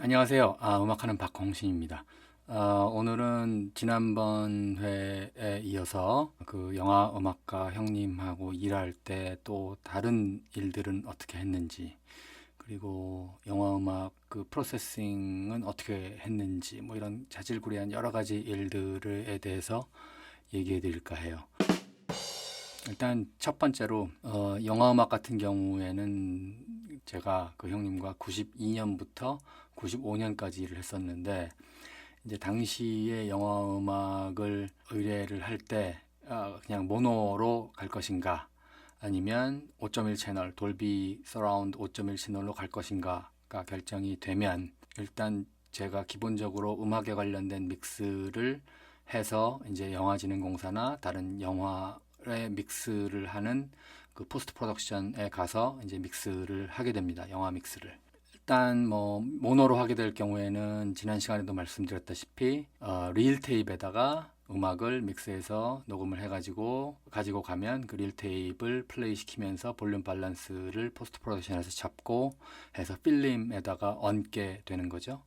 안녕하세요. 음악하는 박홍신입니다. 오늘은 지난번 회에 이어서 그 영화 음악가 형님하고 일할 때 또 다른 일들은 어떻게 했는지, 그리고 영화 음악 그 프로세싱은 어떻게 했는지, 뭐 이런 자질구레한 여러 가지 일들에 대해서 얘기해 드릴까 해요. 일단 첫 번째로 영화 음악 같은 경우에는 제가 그 형님과 92년부터 95년까지 일을 했었는데, 이제 당시에 영화 음악을 의뢰를 할 때 그냥 모노로 갈 것인가, 아니면 5.1 채널 돌비 서라운드 5.1 채널로 갈 것인가가 결정이 되면, 일단 제가 기본적으로 음악에 관련된 믹스를 해서 이제 영화진흥공사나 다른 영화의 믹스를 하는 그 포스트 프로덕션에 가서 이제 믹스를 하게 됩니다. 영화 믹스를. 일단 뭐 모노로 하게 될 경우에는 지난 시간에도 말씀드렸다시피 릴 테이프에다가 음악을 믹스해서 녹음을 해가지고 가지고 가면, 그 릴 테이프를 플레이 시키면서 볼륨 밸런스를 포스트 프로덕션에서 잡고 해서 필름에다가 얹게 되는 거죠.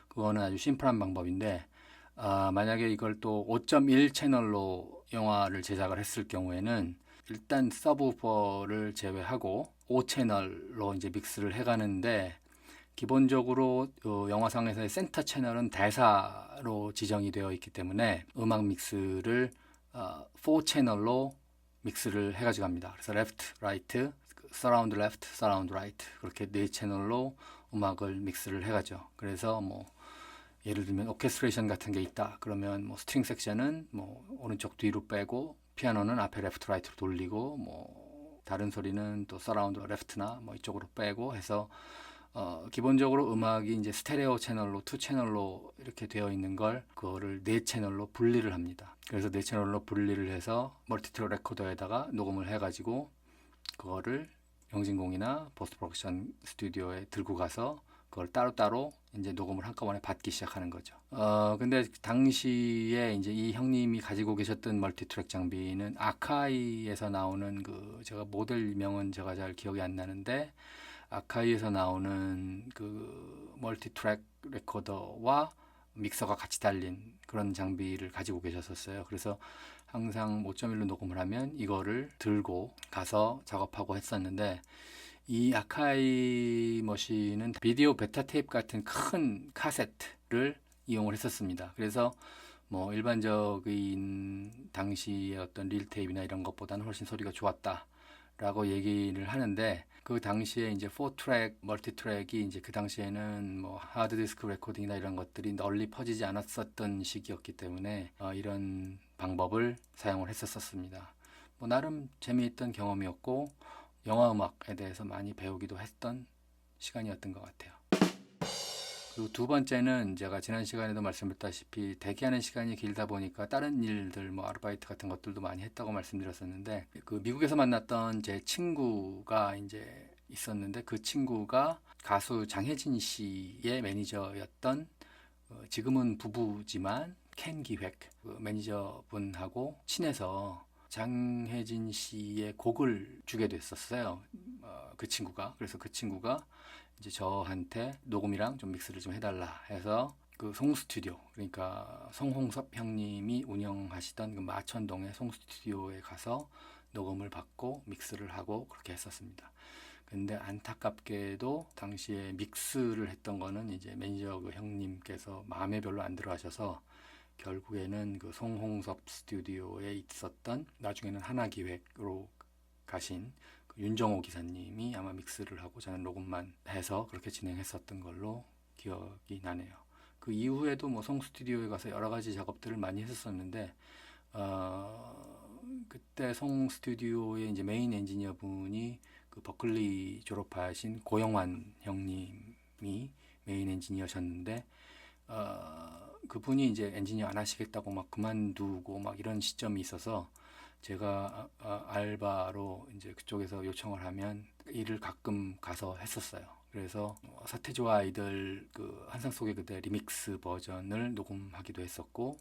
그거는 아주 심플한 방법인데, 만약에 이걸 또 5.1 채널로 영화를 제작을 했을 경우에는 일단 서브우퍼를 제외하고 5 채널로 이제 믹스를 해가는데, 기본적으로 영화상에서의 센터 채널은 대사로 지정이 되어 있기 때문에 음악 믹스를 4 채널로 믹스를 해가지고 갑니다. 그래서 레프트, 라이트, 서라운드 레프트, 서라운드 라이트, 그렇게 네 채널로 음악을 믹스를 해가죠. 그래서 뭐 예를 들면 오케스트레이션 같은 게 있다 그러면 뭐 스트링 섹션은 뭐 오른쪽 뒤로 빼고, 피아노는 앞에 레프트 라이트로 돌리고, 뭐 다른 소리는 또 서라운드 레프트나 뭐 이쪽으로 빼고 해서 기본적으로 음악이 이제 스테레오 채널로, 투 채널로 이렇게 되어 있는 걸, 그거를 네 채널로 분리를 합니다. 그래서 네 채널로 분리를 해서 멀티트랙 레코더에다가 녹음을 해가지고 그거를 영진공이나 포스트 프로덕션 스튜디오에 들고 가서 그걸 따로따로 이제 녹음을 한꺼번에 받기 시작하는 거죠. 근데 당시에 이제 이 형님이 가지고 계셨던 멀티트랙 장비는 아카이에서 나오는, 그 제가 모델명은 제가 잘 기억이 안 나는데, 아카이에서 나오는 그 멀티트랙 레코더와 믹서가 같이 달린 그런 장비를 가지고 계셨었어요. 그래서 항상 5.1로 녹음을 하면 이거를 들고 가서 작업하고 했었는데, 이 아카이 머신은 비디오 베타 테이프 같은 큰 카세트를 이용을 했었습니다. 그래서 뭐 일반적인 당시의 어떤 릴 테이프나 이런 것보다는 훨씬 소리가 좋았다라고 얘기를 하는데, 그 당시에 이제 4트랙 멀티 트랙이 이제 그 당시에는 뭐 하드 디스크 레코딩이나 이런 것들이 널리 퍼지지 않았었던 시기였기 때문에 이런 방법을 사용을 했었습니다. 뭐 나름 재미있던 경험이었고, 영화 음악에 대해서 많이 배우기도 했던 시간이었던 것 같아요. 그리고 두 번째는 제가 지난 시간에도 말씀드렸다시피 대기하는 시간이 길다 보니까 다른 일들, 뭐 아르바이트 같은 것들도 많이 했다고 말씀드렸었는데, 그 미국에서 만났던 제 친구가 이제 있었는데, 그 친구가 가수 장혜진 씨의 매니저였던, 지금은 부부지만 켄 기획 그 매니저분하고 친해서 장혜진 씨의 곡을 주게 됐었어요. 그 친구가. 그래서 그 친구가 이제 저한테 녹음이랑 좀 믹스를 좀 해달라 해서 그 송스튜디오, 그러니까 송홍섭 형님이 운영하시던 그 마천동의 송스튜디오에 가서 녹음을 받고 믹스를 하고 그렇게 했었습니다. 근데 안타깝게도 당시에 믹스를 했던 거는 이제 매니저 그 형님께서 마음에 별로 안 들어 하셔서, 결국에는 그 송홍섭 스튜디오에 있었던, 나중에는 하나기획으로 가신 그 윤정호 기사님이 아마 믹스를 하고 저는 녹음만 해서 그렇게 진행했었던 걸로 기억이 나네요. 그 이후에도 뭐 송 스튜디오에 가서 여러 가지 작업들을 많이 했었었는데, 그때 송 스튜디오의 이제 메인 엔지니어 분이 그 버클리 졸업하신 고영환 형님이 메인 엔지니어셨는데, 그분이 이제 엔지니어 안 하시겠다고 막 그만두고 막 이런 시점이 있어서, 제가 알바로 이제 그쪽에서 요청을 하면 일을 가끔 가서 했었어요. 그래서 서태지와 아이들 그 한상 속의 그대 리믹스 버전을 녹음하기도 했었고,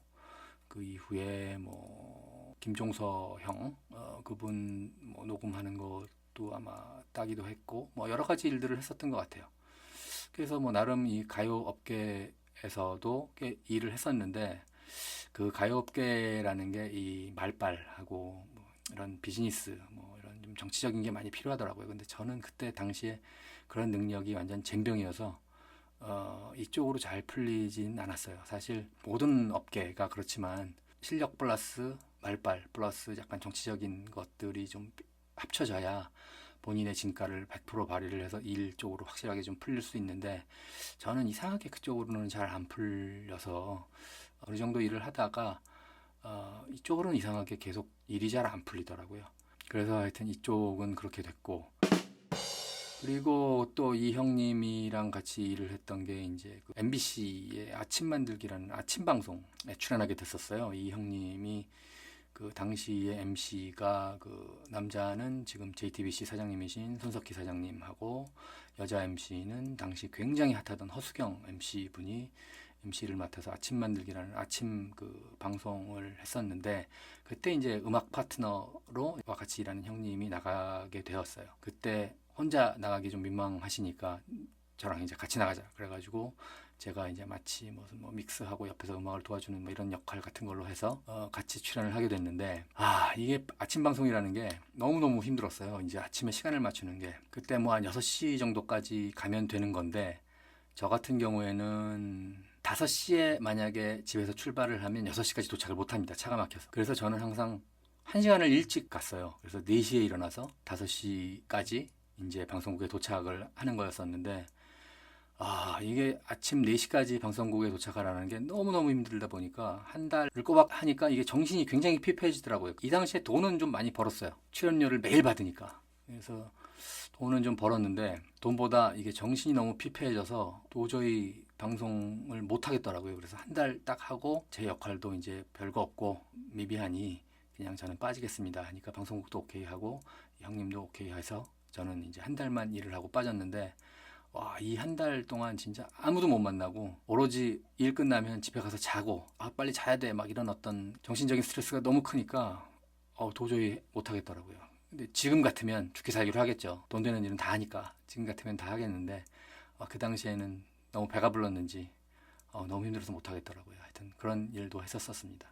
그 이후에 뭐 김종서 형 그분 뭐 녹음하는 것도 아마 따기도 했고, 뭐 여러 가지 일들을 했었던 것 같아요. 그래서 뭐 나름 이 가요 업계에서도 꽤 일을 했었는데 그 가요 업계라는 게 이 말빨하고 뭐 이런 비즈니스 뭐 이런 좀 정치적인 게 많이 필요하더라고요. 근데 저는 그때 당시에 그런 능력이 완전 젬병이어서 이쪽으로 잘 풀리진 않았어요. 사실 모든 업계가 그렇지만 실력 플러스 말빨 플러스 약간 정치적인 것들이 좀 합쳐져야 본인의 진가를 100% 발휘를 해서 일 쪽으로 확실하게 좀 풀릴 수 있는데 저는 이상하게 그쪽으로는 잘 안 풀려서 어느 정도 일을 하다가 이쪽으로는 이상하게 계속 일이 잘 안 풀리더라고요. 그래서 하여튼 이쪽은 그렇게 됐고 그리고 또 이 형님이랑 같이 일을 했던 게 이제 그 MBC의 아침 만들기라는 아침 방송에 출연하게 됐었어요. 이 형님이 그 당시에 MC가 그 남자는 지금 JTBC 사장님이신 손석희 사장님하고 여자 MC는 당시 굉장히 핫하던 허수경 MC 분이 MC를 맡아서 아침 만들기라는 아침 그 방송을 했었는데 그때 이제 음악 파트너로 와 같이 일하는 형님이 나가게 되었어요. 그때 혼자 나가기 좀 민망하시니까 저랑 이제 같이 나가자 그래가지고 제가 이제 마치 무슨 뭐 믹스하고 옆에서 음악을 도와주는 뭐 이런 역할 같은 걸로 해서 같이 출연을 하게 됐는데 이게 아침 방송이라는 게 너무너무 힘들었어요. 이제 아침에 시간을 맞추는 게 그때 뭐 한 6시 정도까지 가면 되는 건데 저 같은 경우에는 5시에 만약에 집에서 출발을 하면 6시까지 도착을 못 합니다. 차가 막혀서. 그래서 저는 항상 1시간을 일찍 갔어요. 그래서 4시에 일어나서 5시까지 이제 방송국에 도착을 하는 거였었는데 이게 아침 4시까지 방송국에 도착하라는 게 너무너무 힘들다 보니까 한 달을 꼬박 하니까 이게 정신이 굉장히 피폐해지더라고요. 이 당시에 돈은 좀 많이 벌었어요. 출연료를 매일 받으니까. 그래서 돈은 좀 벌었는데 돈보다 이게 정신이 너무 피폐해져서 도저히 방송을 못 하겠더라고요. 그래서 한 달 딱 하고 제 역할도 이제 별거 없고 미비하니 그냥 저는 빠지겠습니다 하니까 방송국도 오케이 하고 형님도 오케이 해서 저는 이제 한 달만 일을 하고 빠졌는데 이 한 달 동안 진짜 아무도 못 만나고 오로지 일 끝나면 집에 가서 자고 빨리 자야 돼 막 이런 어떤 정신적인 스트레스가 너무 크니까 도저히 못 하겠더라고요. 근데 지금 같으면 죽기 살기로 하겠죠. 돈 되는 일은 다 하니까 지금 같으면 다 하겠는데 그 당시에는 너무 배가 불렀는지 너무 힘들어서 못 하겠더라고요. 하여튼 그런 일도 했었습니다.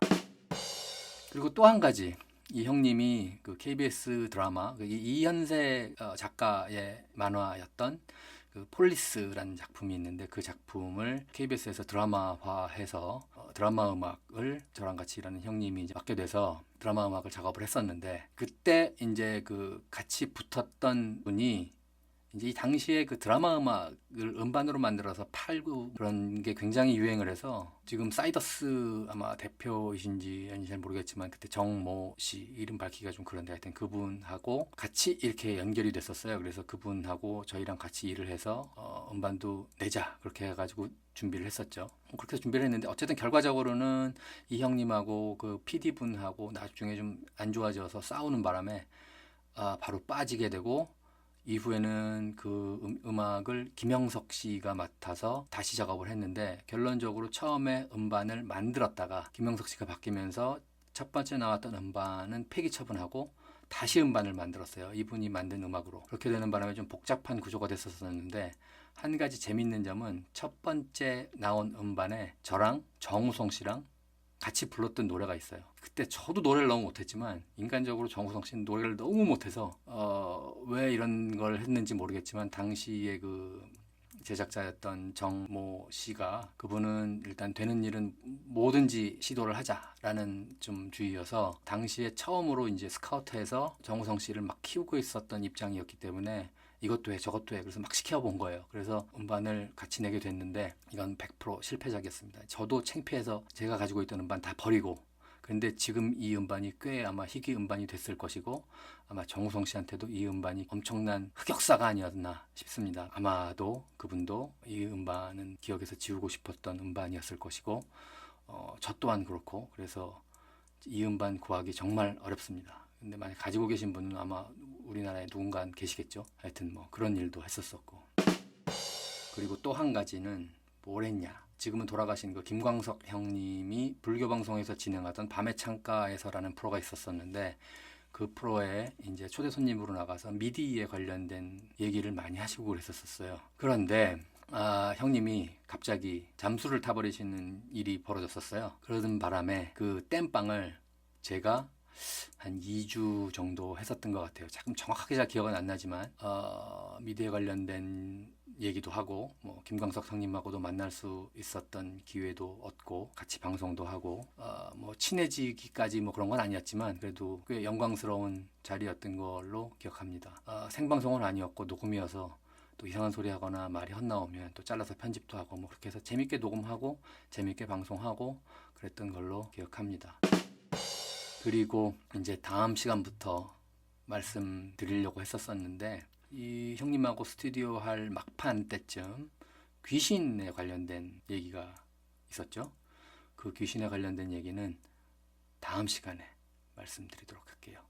그리고 또 한 가지 이 형님이 그 KBS 드라마 이현세 작가의 만화였던 그 폴리스라는 작품이 있는데 그 작품을 KBS에서 드라마화해서 드라마 음악을 저랑 같이 일하는 형님이 이제 맡게 돼서 드라마 음악을 작업을 했었는데 그때 이제 그 같이 붙었던 분이 이제 이 당시에 그 드라마 음악을 음반으로 만들어서 팔고 그런 게 굉장히 유행을 해서 지금 사이더스 아마 대표이신지 아닌지 잘 모르겠지만 그때 정모 씨 이름 밝히기가 좀 그런데 하여튼 그분하고 같이 이렇게 연결이 됐었어요. 그래서 그분하고 저희랑 같이 일을 해서 음반도 내자 그렇게 해가지고 준비를 했었죠. 그렇게 해서 준비를 했는데 어쨌든 결과적으로는 이 형님하고 그 PD분하고 나중에 좀 안 좋아져서 싸우는 바람에 바로 빠지게 되고 이후에는 그 음악을 김영석 씨가 맡아서 다시 작업을 했는데 결론적으로 처음에 음반을 만들었다가 김영석 씨가 바뀌면서 첫 번째 나왔던 음반은 폐기 처분하고 다시 음반을 만들었어요. 이분이 만든 음악으로. 그렇게 되는 바람에 좀 복잡한 구조가 됐었는데 한 가지 재밌는 점은 첫 번째 나온 음반에 저랑 정우성 씨랑 같이 불렀던 노래가 있어요. 그때 저도 노래를 너무 못했지만 인간적으로 정우성 씨는 노래를 너무 못해서 왜 이런 걸 했는지 모르겠지만 당시에 그 제작자였던 정모 씨가 그분은 일단 되는 일은 뭐든지 시도를 하자라는 좀 주의여서 당시에 처음으로 이제 스카우트해서 정우성 씨를 막 키우고 있었던 입장이었기 때문에 이것도 해 저것도 해 그래서 막 시켜본 거예요. 그래서 음반을 같이 내게 됐는데 이건 100% 실패작이었습니다. 저도 창피해서 제가 가지고 있던 음반 다 버리고 근데 지금 이 음반이 꽤 아마 희귀 음반이 됐을 것이고 아마 정우성 씨한테도 이 음반이 엄청난 흑역사가 아니었나 싶습니다. 아마도 그분도 이 음반은 기억에서 지우고 싶었던 음반이었을 것이고 저 또한 그렇고 그래서 이 음반 구하기 정말 어렵습니다. 근데 만약 가지고 계신 분은 아마 우리나라에 누군가 계시겠죠. 하여튼 뭐 그런 일도 했었었고 그리고 또 한 가지는 뭘 했냐 지금은 돌아가신 그 김광석 형님이 불교 방송에서 진행하던 밤의 창가에서라는 프로가 있었었는데 그 프로에 이제 초대 손님으로 나가서 미디에 관련된 얘기를 많이 하시고 그랬었어요. 그런데 형님이 갑자기 잠수를 타버리시는 일이 벌어졌었어요. 그러던 바람에 그 땜빵을 제가 한 2주 정도 했었던 것 같아요. 조금 정확하게 잘 기억은 안 나지만 미디어에 관련된 얘기도 하고 뭐 김광석 형님하고도 만날 수 있었던 기회도 얻고 같이 방송도 하고 뭐 친해지기까지 뭐 그런 건 아니었지만 그래도 꽤 영광스러운 자리였던 걸로 기억합니다. 생방송은 아니었고 녹음이어서 또 이상한 소리 하거나 말이 헛나오면 또 잘라서 편집도 하고 뭐 그렇게 해서 재밌게 녹음하고 재밌게 방송하고 그랬던 걸로 기억합니다. 그리고 이제 다음 시간부터 말씀드리려고 했었는데 이 형님하고 스튜디오 할 막판 때쯤 귀신에 관련된 얘기가 있었죠. 그 귀신에 관련된 얘기는 다음 시간에 말씀드리도록 할게요.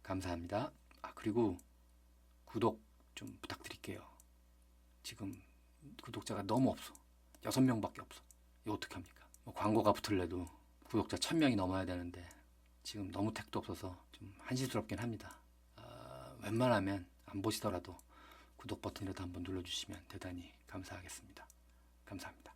감사합니다. 그리고 구독 좀 부탁드릴게요. 지금 구독자가 너무 없어. 6명밖에 없어. 이거 어떻게 합니까? 뭐 광고가 붙을래도 구독자 1000명이 넘어야 되는데 지금 너무 택도 없어서 좀 한시스럽긴 합니다. 웬만하면 안 보시더라도 구독 버튼이라도 한번 눌러주시면 대단히 감사하겠습니다. 감사합니다.